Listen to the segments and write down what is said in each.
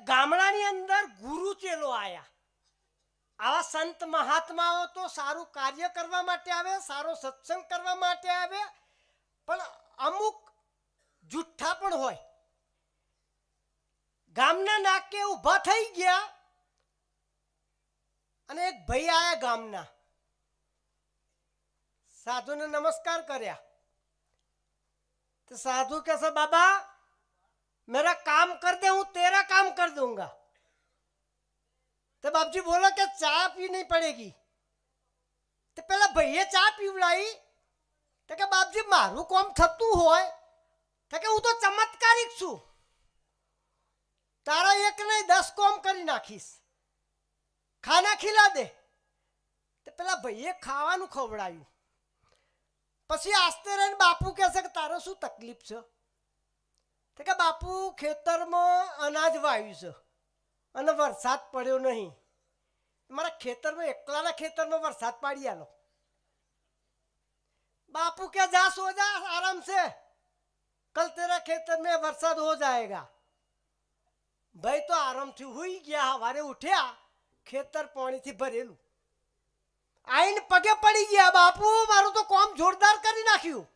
ગામડાની અંદર ગુરુ ચેલો આયા. આવા સંત મહાત્માઓ તો સારું કાર્ય કરવા માટે આવે, સારો સત્સંગ કરવા માટે આવે, પણ અમુક જુઠ્ઠા પણ હોય. ગામના નાકે ઊભા થઈ ગયા અને એક ભાઈ આયા ગામના, સાધુને નમસ્કાર કર્યા. तो साधु कैसे बाबा मेरा काम कर दे, हूं तेरा काम कर दूंगा. तो बाप जी बोला कि चाय पीनी पड़ेगी. तो पहला भैया चा पीवड़ाई. तो કે બાપજી મારું કામ થતું હોય તો કે હું તો ચમત્કારિક છું, તારા એક નહીં 10 કામ કરી નાખીશ, ખાના ખીલા દે. તો પેલા ભાઈએ ખાવાનું ખવડાવ્યું. પછી આસ્તે રહીને બાપુ કહેશે કે તારો શું તકલીફ છે? તો કે બાપુ ખેતરમાં અનાજ વાવ્યું છે અને વરસાદ પડ્યો નહીં, મારા ખેતરમાં એકલાના ખેતરમાં વરસાદ પાડી આલો. बापू क्या जा सो जा आराम से, कल तेरा खेतर में बरसात हो जाएगा. भाई तो आराम थी हुई गया. हवारे उठ्या, खेतर पानी थी भरेलू. आईन पगे पड़ी गया. बापू मारू तो काम जोरदार કરી નાખ્યું.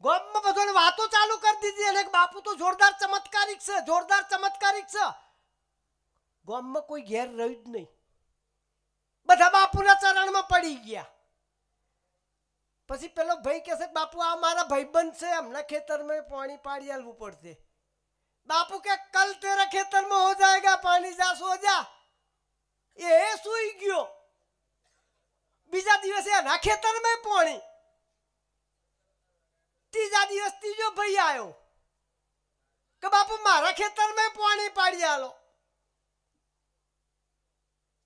ગામમાં બધાને વાતો ચાલુ કરી દીધી અને બાપુ તો જોરદાર ચમત્કારિક છે, જોરદાર ચમત્કારિક છે. ગામમાં કોઈ ઘેર રહ્યું જ નહીં, બધા બાપુના ચરણમાં પડી ગયા. પછી પેલો ભાઈ કહેશે બાપુ આ મારા ભાઈબંધ છે, હમણાં ખેતરમાં પાણી પાડી આલવું પડશે. બાપુ કે કલ તેરા ખેતરમાં હો જાएगा, પાણી જા સો જા. એ સૂઈ ગયો. બીજા દિવસે એના ખેતરમાં પાણી. ત્રીજા દિવસ ત્રીજો ભાઈ આવ્યો કે બાપુ મારા ખેતરમાં પાણી પાડી આલો.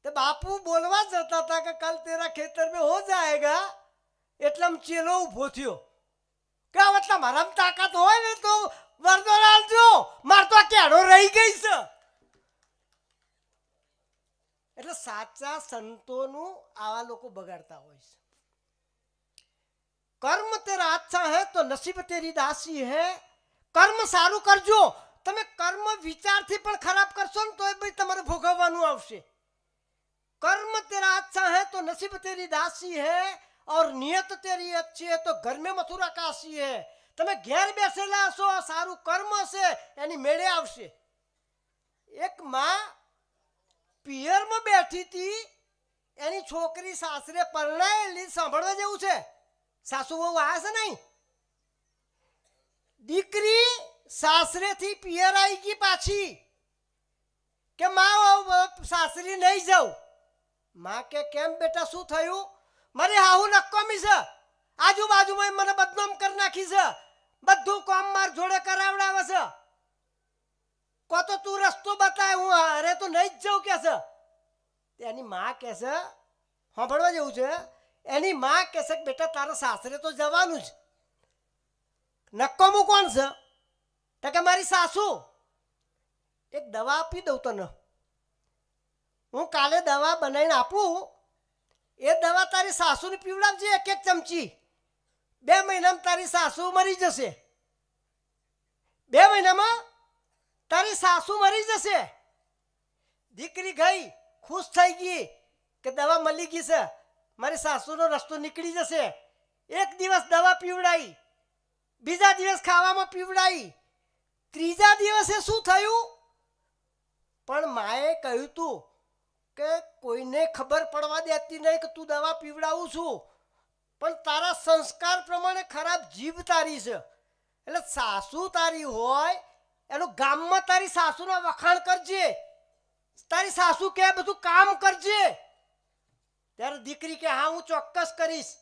તો બાપુ બોલવા જતા હતા કે કલ તેરા ખેતરમાં હો જાएगा. એટલે ચેલો ઉભો થયો કે હવે તમારામાં તાકાત હોય ને તો વરદાન આલજો, માર તો કેડો રહી ગઈ છે. એટલે સાચા સંતોનું આવા લોકો બગાડતા હોય છે. કર્મ તેરા અચ્છા હે તો નસીબ તેરી દાસી હે. કર્મ સારું કરજો. તમે કર્મ વિચારથી પણ ખરાબ કરશો ને તોય ભાઈ તમારે ભોગવવાનું આવશે. કર્મ તેરા અચ્છા હે તો નસીબ તેરી દાસી હે और नियत तेरी अच्छी है तो घर में मथुरा काशी है. તમે ઘેર બેસેલા છો, સારું કર્મ છે એની મેળે આવશે. એક માં પિયરમાં બેઠી હતી, એની છોકરી સાસરે પરણાયેલી. સાંભળવા જેવું છે, સાસુ બહુ આવ્યા છે નહીં. દીકરી સાસરેથી પિયર આવી ગઈ પાછી કે માં સાસરી નહીં જાઉં. માં કે કેમ બેટા શું થયું? મારી હાહુ નક્કોમી છે, આજુબાજુમાં મને બદનામ કરી નાખી છે, બધું કામ માર જોડે કરાવડાવે છે. કો તો તું રસ્તો બતાય, હું અરે તો નહીં જ જાઉં કે છે. એની માં કહે છે, સાંભળવા જેવું છે, એની માં કહે છે કે બેટા તારા સાસરે તો જવાનું જ. નક્કોમું કોણ છે? તો કે મારી સાસુ. એક દવા આપી દઉં તને, હું કાલે દવા બનાવીને આપું. એ દવા તારી સાસુને પીવડાવજે, 1 ચમચી. 2 મહિનામાં તારી સાસુ મરી જશે. 2 મહિનામાં તારી સાસુ મરી જશે. દીકરી ગઈ, ખુશ થઈ ગઈ કે દવા મળી ગઈ છે, મારી સાસુનો રસ્તો નીકળી જશે. 1 દિવસ દવા પીવડાવી, બીજા દિવસ ખાવામાં પીવડાવી, ત્રીજા દિવસે શું થયું? પણ માએ કહ્યું તું કે કોઈને ખબર પડવા દેતી નહીં કે તું દવા પીવડાવું છું, પણ તારા સંસ્કાર પ્રમાણે ખરાબ જીભ તારી છે. એટલે સાસુ તારી હોય એનું ગામમાં તારી સાસુના વખાણ કરજે, તારી સાસુ કે બધું કામ કરજે. ત્યારે દીકરી કે હા હું ચોક્કસ કરીશ.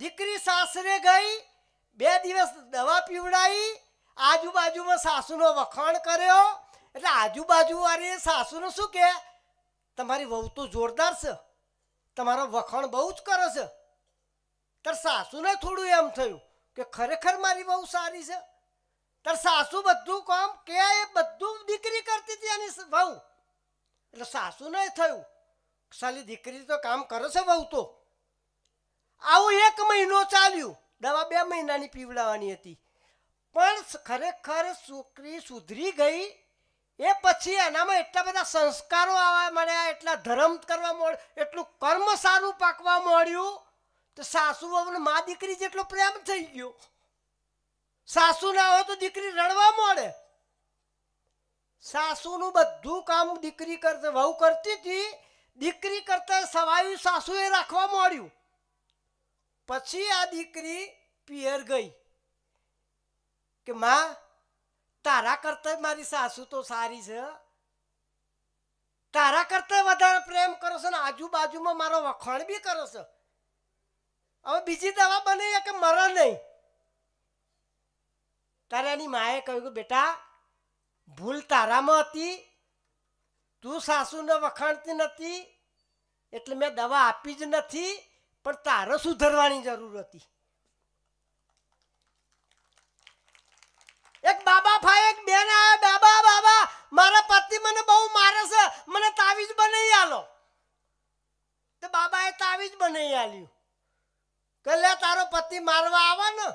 દીકરી સાસરે ગઈ, 2 દિવસ દવા પીવડાવી, આજુબાજુમાં સાસુનો વખાણ કર્યો. એટલે આજુબાજુ વાળી સાસુનું શું કે તમારી વહુ તો જોરદાર છે, તમારો વખાણ બહુ જ કરે છે. તાર સાસુને થોડું એમ થયું કે ખરેખર મારી વહુ સારી છે. તાર સાસુ બધું કામ કે એ બધું દીકરી કરતી હતી એની વહુ. એટલે સાસુને થયું સાલી દીકરી તો કામ કરે છે વહુ તો. આવું 1 મહિનો ચાલ્યું. દવા 2 મહિનાની પીવડાવવાની હતી, પણ ખરેખર છોકરી સુધરી ગઈ એ પછી એનામાં એટલા બધા સંસ્કારો આવવા મળ્યા, એટલા ધર્મ કરવા મળ્યો, એટલું કર્મ સારું પાકવા મળ્યું, તો સાસુ વહુને મા દીકરી જેટલો પ્રેમ થઈ ગયો. સાસુ ના હોય તો દીકરી રડવા મળે. સાસુનું બધું કામ દીકરી કરતી, વહુ કરતી હતી, દીકરી કરતા સવાયું સાસુએ રાખવા મળ્યું. પછી આ દીકરી પિયર ગઈ કે માં તારા કરતા મારી સાસુ તો સારી છે, તારા કરતા વધારે પ્રેમ કરો છો ને આજુબાજુમાં મારો વખાણ બી કરો છો. હવે બીજી દવા બને કે મરે નહીં. તારે એની માએ કહ્યું કે બેટા ભૂલ તારામાં હતી, તું સાસુને વખાણતી નથી એટલે મેં દવા આપી જ નથી, પણ તારે સુધરવાની જરૂર હતી. એક બાબા ભાઈ એક બેન આવ્યા, બાબા બાબા મારા પતિ મને બહુ મારે છે, મને તાવીજ બનાવી આલો. તો બાબાએ તાવીજ બનાવી આલ્યું કે લે તારો પતિ મારવા આવે ને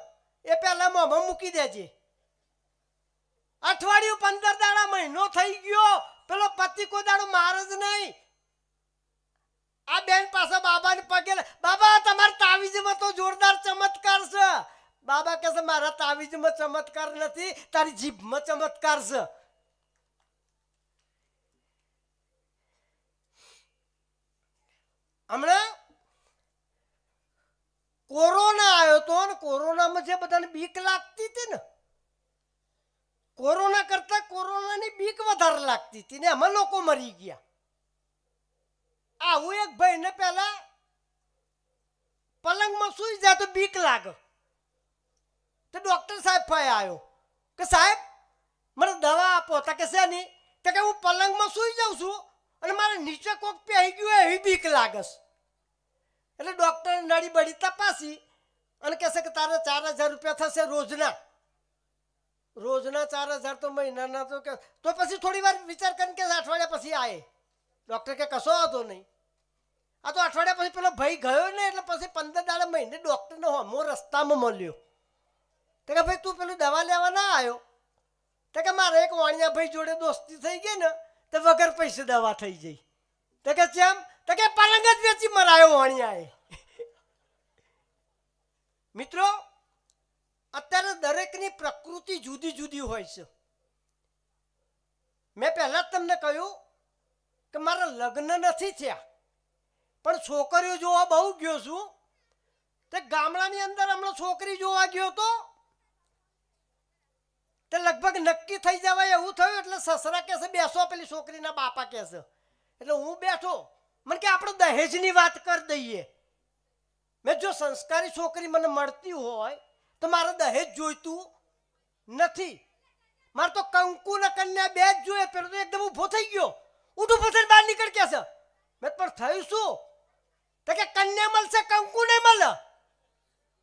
એ પહેલા મોંમાં મૂકી દેજે. અઠવાડિયું 15 દાડા મહિનો થઈ ગયો, પેલો પતિ કોઈ દાડો મારે જ નહીં. આ બેન પાસે બાબાને પગે, બાબા તમારા તાવીજમાં તો જોરદાર ચમત્કાર છે. બાબા કહે છે મારા તાવીજમાં ચમત્કાર નથી, તારી જીભમાં ચમત્કાર છે. હમણાં કોરોના આવ્યો તો ને, કોરોનામાં જે બધાને બીક લાગતી હતી ને, કોરોના કરતા કોરોનાની બીક વધારે લાગતી હતી ને એમાં લોકો મરી ગયા. આવું એક ભાઈને પહેલા પલંગમાં સૂઈ જાય તો બીક લાગે. તો ડોક્ટર સાહેબ પાસે આવ્યો કે સાહેબ મને દવા આપો. તા કે છે નહીં. તો કે હું પલંગમાં સૂઈ જાઉં છું અને મારે નીચે કોક પહેરી ગયું એવી બીક લાગે. એટલે ડોક્ટરે નળી બળી તપાસી અને કહેશે કે તારે 4000 રૂપિયા થશે રોજના. રોજના 4000 તો મહિનાના તો પછી થોડી વાર વિચાર કરીને કે અઠવાડિયા પછી આવે. ડૉક્ટર કે કશો વાંધો નહીં. આ તો અઠવાડિયા પછી પેલો ભાઈ ગયો ને એટલે પછી 15 દાડા મહિને ડૉક્ટરનો હમો રસ્તામાં મળ્યો. તો કે ભાઈ તું પેલું દવા લેવા ના આવ્યો? તો કે મારે એક વાણિયા ભાઈ જોડે દોસ્તી થઈ ગઈ ને તો વગર પૈસે દવા થઈ ગઈ. તો કે ચેમ? તો કે પલંગ જ વેચી મરાયો વાણિયાએ. મિત્રો અત્યારે દરેકની પ્રકૃતિ જુદી જુદી હોય છે. મેં પહેલા જ તમને કહ્યું કે મારા લગ્ન નથી થયા પણ છોકરીઓ જોવા બહુ ગયો છું. તે ગામડાની અંદર હમણાં છોકરી જોવા ગયો તો તે લગભગ નક્કી થઈ જવાય એવું થયું. એટલે સસરા કહેશે બેસો, પેલી છોકરીના બાપા કહેશે. એટલે હું બેઠો, મને કે આપણે દહેજની વાત કરી દઈએ. મેં જો સંસ્કારી છોકરી મને મળતી હોય તો મારે દહેજ જોઈતું નથી. મારે તો કંકુ ને કન્યા બે જ જોઈએ. પેલો તો એકદમ ઊભો થઈ ગયો, ઊઠું પથર બહાર નીકળ કે છે. મેં પણ થયું શું? તો કે કન્યા મળશે, કંકુ નહીં મળે.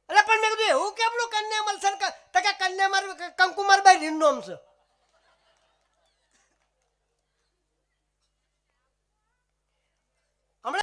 એટલે પણ મેં કીધું એવું કેમનું કન્યા મળશે? તો કે કન્યા મારું કંકુ મારું બાઈ રીનોમ છે.